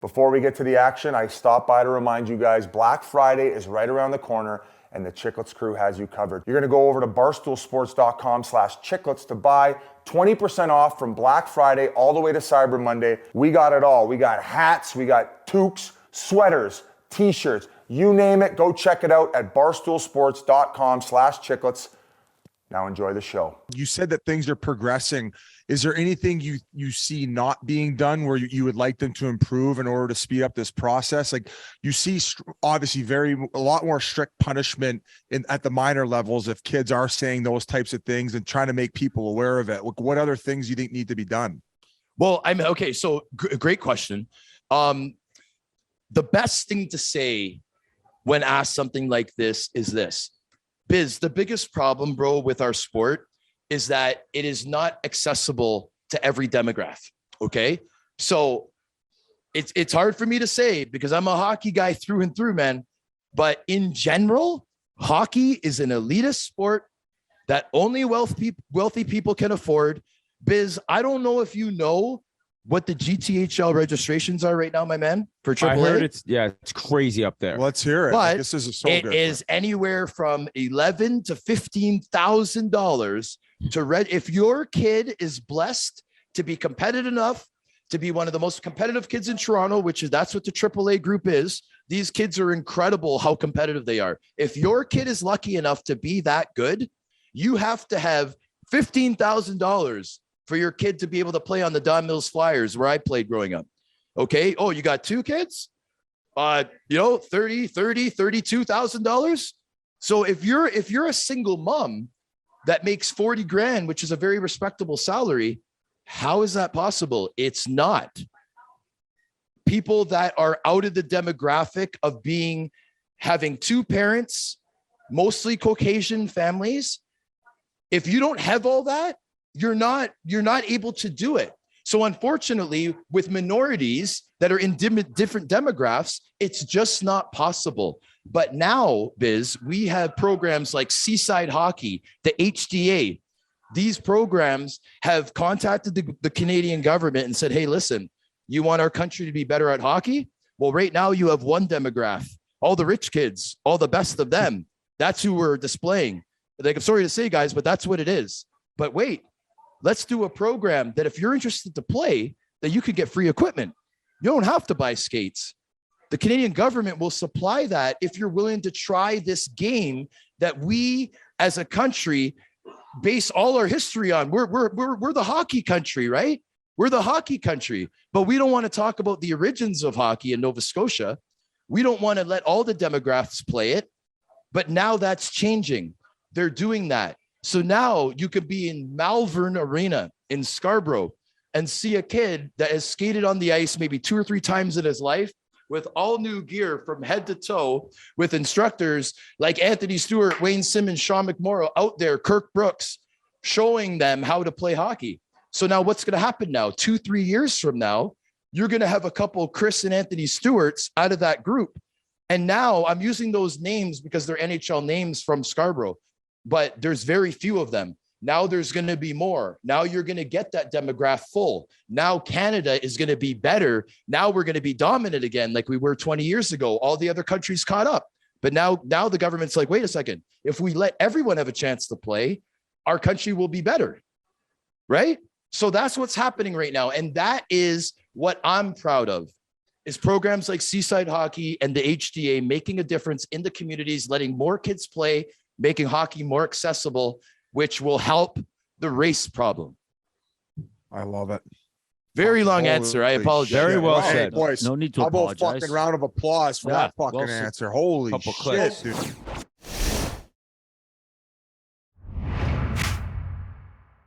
Before we get to the action, I stopped by to remind you guys Black Friday is right around the corner and the Chiclets crew has you covered. You're gonna go over to barstoolsports.com/chiclets to buy 20% off from Black Friday all the way to Cyber Monday. We got it all. We got hats, we got toques, sweaters, t-shirts, you name it. Go check it out at barstoolsports.com/chiclets. Now enjoy the show. You said that things are progressing. Is there anything you see not being done where you would like them to improve in order to speed up this process? Like you see obviously a lot more strict punishment at the minor levels if kids are saying those types of things and trying to make people aware of it. What other things do you think need to be done? Well, okay. So great question. The best thing to say when asked something like this is this. Biz, the biggest problem, bro, with our sport is that it is not accessible to every demographic. Okay. So it's hard for me to say because I'm a hockey guy through and through, man. But in general, hockey is an elitist sport that only wealthy people can afford. Biz, I don't know if you know what the GTHL registrations are right now, my man, for AAA. I heard it's crazy up there. Let's hear it. But this is it is anywhere from $11,000 to $15,000 to if your kid is blessed to be competitive enough to be one of the most competitive kids in Toronto, that's what the AAA group is. These kids are incredible how competitive they are. If your kid is lucky enough to be that good, you have to have $15,000 for your kid to be able to play on the Don Mills Flyers where I played growing up. Okay. Oh, you got two kids? $32,000. So if you're a single mom that makes 40 grand, which is a very respectable salary, how is that possible? It's not. People that are out of the demographic of having two parents, mostly Caucasian families. If you don't have all that, you're not able to do it. So unfortunately, with minorities that are in different demographics, it's just not possible. But now, Biz, we have programs like Seaside Hockey, the HDA. These programs have contacted the Canadian government and said, hey, listen, you want our country to be better at hockey? Well, right now you have one demographic, all the rich kids, all the best of them. That's who we're displaying. Like, I'm sorry to say, guys, but that's what it is. But wait. Let's do a program that if you're interested to play, that you could get free equipment. You don't have to buy skates. The Canadian government will supply that if you're willing to try this game that we as a country base all our history on. We're the hockey country, right? We're the hockey country, but we don't want to talk about the origins of hockey in Nova Scotia. We don't want to let all the demographics play it, but now that's changing. They're doing that. So now you could be in Malvern Arena in Scarborough and see a kid that has skated on the ice maybe 2 or 3 times in his life with all new gear from head to toe with instructors like Anthony Stewart, Wayne Simmons, Sean McMorrow out there, Kirk Brooks, showing them how to play hockey. So now what's going to happen now? 2-3 years from now, you're going to have a couple Chris and Anthony Stewarts out of that group. And now I'm using those names because they're NHL names from Scarborough. But there's very few of them. Now there's going to be more. Now you're going to get that demographic full. Now Canada is going to be better. Now we're going to be dominant again like we were 20 years ago. All the other countries caught up. But now the government's like, wait a second. If we let everyone have a chance to play, our country will be better. Right? So that's what's happening right now. And that is what I'm proud of, is programs like Seaside Hockey and the HDA making a difference in the communities, letting more kids play, making hockey more accessible, which will help the race problem. I love it. Very long answer. I apologize. Very well said. Boys, no need to how apologize. about fucking round of applause for that fucking answer. Holy Couple shit, clicks. dude.